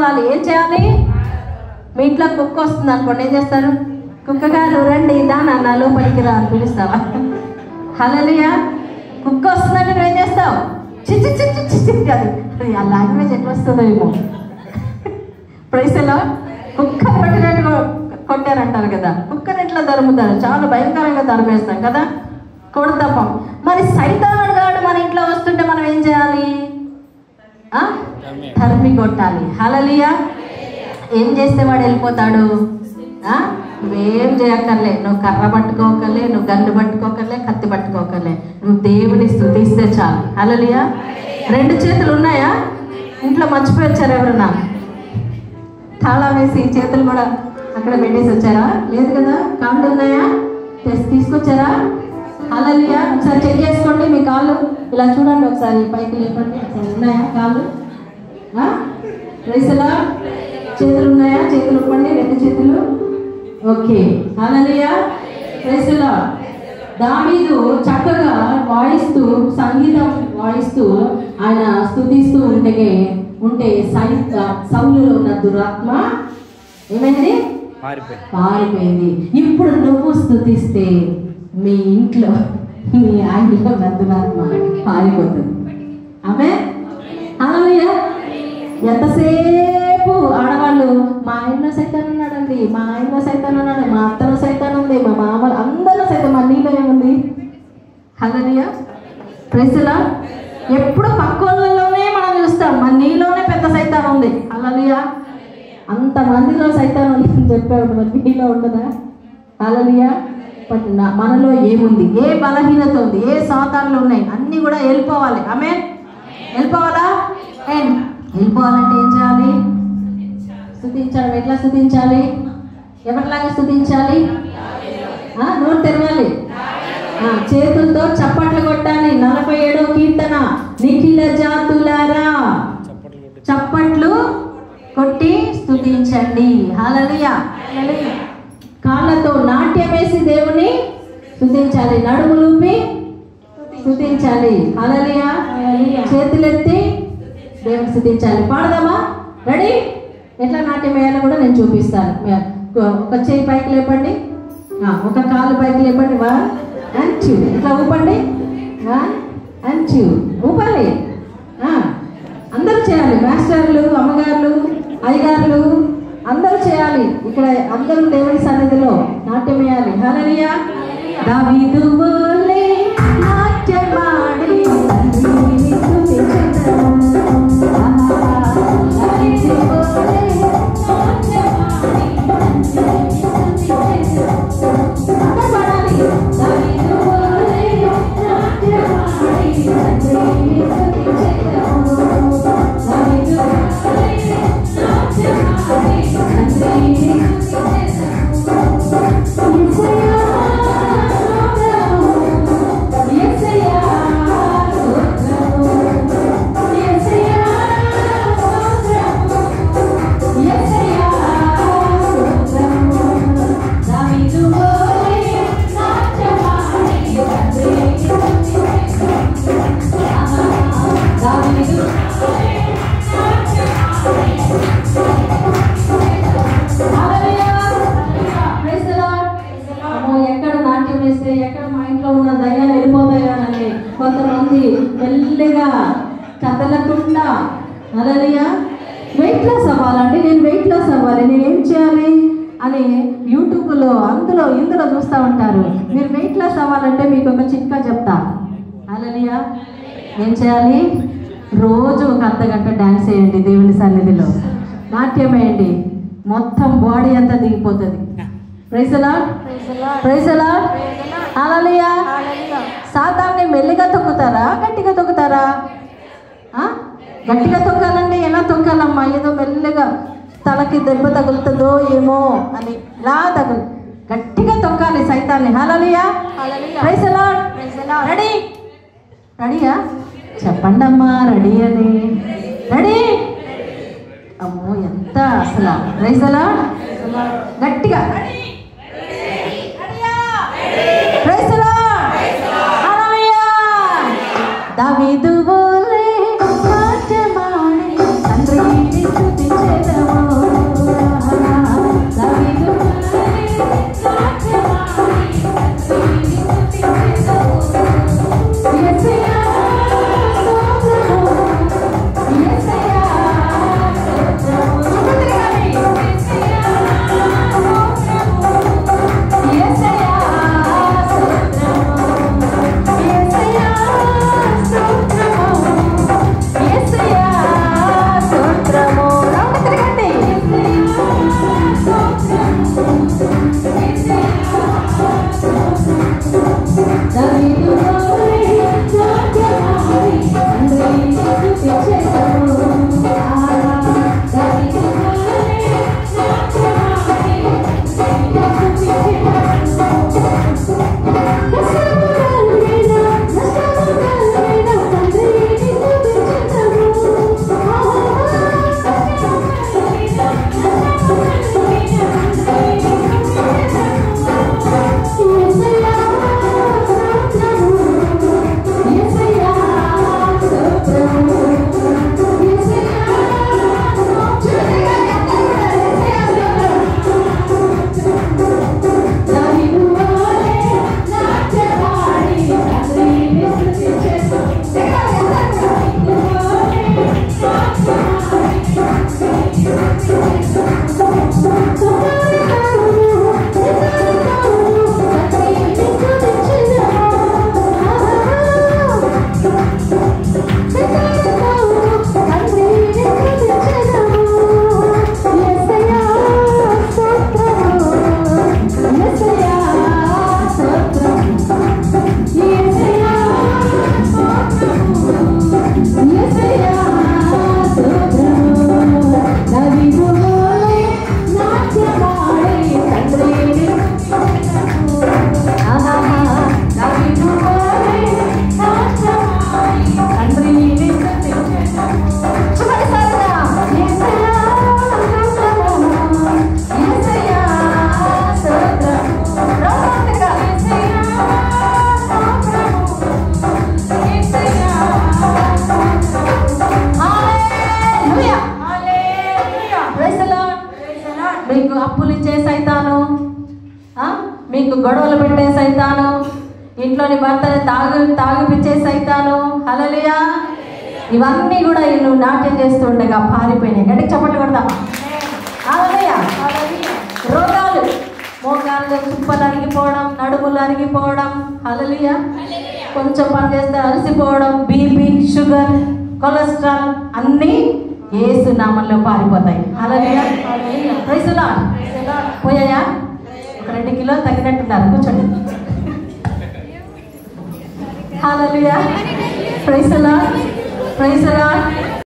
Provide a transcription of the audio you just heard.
పారదోలాలి. ఏం చేయాలి? మీ ఇంట్లో కుక్క వస్తుంది అనుకోండి, ఏం చేస్తారు? కుక్క గారు రండి దానా నా లోపలికి రా అని పిలుస్తావా? హల్లెలూయా. కుక్క వస్తుందంటే నువ్వేం చేస్తావు? చిచ్చి చిచ్చి చిచ్చి అది ఆ లాంగ్వేజ్ ఎట్లా వస్తుందో ఏమో. ప్రైస్లో కుక్క కొట్టినట్టు కొట్టారంటారు కదా, కుక్కని ఎట్లా తరుముతారు? చాలా భయంకరంగా తరిమేస్తాం కదా, కొడతాం. మరి సైతానుడు గాడు మన ఇంట్లో వస్తుంటే మనం ఏం చేయాలి? తరిమి కొట్టాలి. హల్లెలూయా. ఏం చేస్తే వాడు వెళ్ళిపోతాడు? నువ్వేం చేయక్కర్లే, నువ్వు కర్ర పట్టుకోకర్లే, నువ్వు గన్ను పట్టుకోకర్లే, కత్తి పట్టుకోకర్లే, నువ్వు దేవుని స్తుతిస్తే చాలు. హల్లెలూయా. 2 చేతులు ఉన్నాయా ఇంట్లో? మర్చిపోయి వచ్చారు ఎవరన్నా? తాళం వేసి చేతులు కూడా అక్కడ పెట్టేసి వచ్చారా? లేదు కదా. కాళ్ళు ఉన్నాయా? తీసుకొచ్చారా? హల్లెలూయా. ఒకసారి చెక్ చేసుకోండి మీ కాళ్ళు. ఇలా చూడండి ఒకసారి, పైకి లేపండి. ఉన్నాయా కాళ్ళు? రైసలా చేతులు ఉన్నాయా? చేతులు ఇవ్వండి, 2 చేతులు. ఓకే. హల్లెలూయా. రైసలా దావీదు చక్కగా వాయిస్తూ, సంగీతం వాయిస్తూ ఆయన స్తుతిస్తూ ఉంటే సౌలులో ఉన్న దురాత్మ ఏమైంది? పారిపోయింది. ఇప్పుడు నువ్వు స్తుతిస్తే మీ ఇంట్లో, మీ ఆయనలో ఉన్న దురాత్మ పారిపోతుంది. ఆమేన్. హల్లెలూయా. ఎంతసేపు ఆడవాళ్ళు మా ఆయనలో సైతాన్ ఉన్నాడండి, మా ఆయనలో సైతాన్ ఉన్నాడు, మా అత్తలో సైతాన్ ఉంది, మా మామలు అందరూ సైతం, మా నీలో ఏముంది? హల్లెలూయా. Praise the lord. ఎప్పుడు పక్కోళ్ళలోనే మనం చూస్తాం, మన నీలోనే పెద్ద సైతాన్ ఉంది. హల్లెలూయా. అంతమందిలో సైతాన్ ఉందని చెప్పాడు, మరి నీలో ఉండదా? హల్లెలూయా. మనలో ఏముంది? ఏ బలహీనత ఉంది? ఏ సాతాన్లు ఉన్నాయి? అన్నీ కూడా వెళ్ళిపోవాలి. ఆమేన్. వెళ్ళిపోవాలా? వెళ్ళిపోవాలంటే ఏం చేయాలి? స్తుతించాలి. ఎట్లా స్తుతించాలి? ఎవరిలాగా స్తుతించాలి? నోరు తెరవాలి, చేతులతో చప్పట్లు కొట్టాలి. 47వ కీర్తన, నిఖిల జాతులారా చప్పట్లు కొట్టి స్తుతించండి. హల్లెలూయా. కాళ్ళతో నాట్యం వేసి దేవుని స్తుతించాలి. నడుములూపి స్తుతించాలి. హల్లెలూయా. చేతులెత్తి దేవుని స్తుతించాలి. పాడదామా? రెడీ? ఎట్లా నాట్యం వేయాలో కూడా నేను చూపిస్తాను. ఒక చేయి పైకి లేపండి, ఒక కాలు పైకి లేపండి. 1 and 2 ఇట్లా ఊపండి. 1 and 2 ఊపాలి. అందరూ చేయాలి. మాస్టర్లు, అమ్మగారులు, అయ్యగారులు అందరూ చేయాలి. ఇక్కడ అందరూ దేవుని సన్నిధిలో నాట్యం వేయాలి. హల్లెలూయా. దావీదు వలె నాట్యమాడి తండ్రిని స్తుతించెదను. దావీదు వలె నాట్యమాడి తండ్రిని స్తుతించెదను. అందరూ పాడాలి. దావీదు వలె నాట్యమాడి తండ్రిని స్తుతించెదను. దావీదు వలె నాట్యమాడి తండ్రిని స్తుతించెదను. ఎక్కడ నాట్యం వేస్తే ఎక్కడ మా ఇంట్లో ఉన్న దయ్యాలు వెళ్ళిపోతాయని కొంతమంది మెల్లిగా కదలకుండా, హల్లెలూయా, వెయిట్ లాస్ అవ్వాలండి, నేను వెయిట్ లాస్ అవ్వాలి, నేను ఏం చేయాలి అని యూట్యూబ్లో అందులో ఇందులో చూస్తూ ఉంటారు. మీరు వెయిట్ లాస్ అవ్వాలంటే మీకు ఒక చిట్కా చెప్తా. హల్లెలూయా. ఏం చేయాలి? రోజు ఒక అర్ధగంట డ్యాన్స్ వేయండి దేవుని సన్నిధిలో, నాట్యం వేయండి, మొత్తం బాడీ అంతా దిగిపోతుంది. Praise the lord. Praise the lord. Hallelujah. సాతాన్ని మెల్లిగా తొక్కుతారా, గట్టిగా తొక్కుతారా? గట్టిగా తొక్కాలండి. ఎలా తొక్కాలమ్మా? ఏదో మెల్లిగా తలకి దెబ్బ తగులుతుందో ఏమో అని ఇలా గట్టిగా తొక్కాలి సైతాన్ని. Hallelujah. Praise the lord. Ready? రెడీయా? చెప్పండి అమ్మా రెడీ అని. రెడీ? అమ్మో ఎంత అసలు. Praise the lord. గట్టిగా ప్రైజ్ ది లార్డ్. హల్లెలూయా. దావీదు వలె నాట్యమాడి తండ్రిని స్తుతించెదను. నీకు గొడవలు పెట్టే సైతాను, ఇంట్లోని భర్తని తాగిపిచ్చే సైతాను, హల్లెలూయా, ఇవన్నీ కూడా నువ్వు నాట్యం చేస్తూ ఉండగా పారిపోయినాయి. గట్టిగా చప్పట్లు కొడదామా? హల్లెలూయా. రోగాలు, మోకాళ్ళు చుప్పలు అరిగిపోవడం, నడుములు అరిగిపోవడం, హల్లెలూయా, కొంచెం పని చేస్తే అలసిపోవడం, బీపీ, షుగర్, కొలెస్ట్రాల్ అన్నీ యేసు నామంలో పారిపోతాయి. హల్లెలూయా. Praise the lord. పోయాయా? ఒక 2 కిలోలు తగ్గినట్టున్నారు, కూర్చోండి. Hallelujah. Praise the lord. Praise the lord.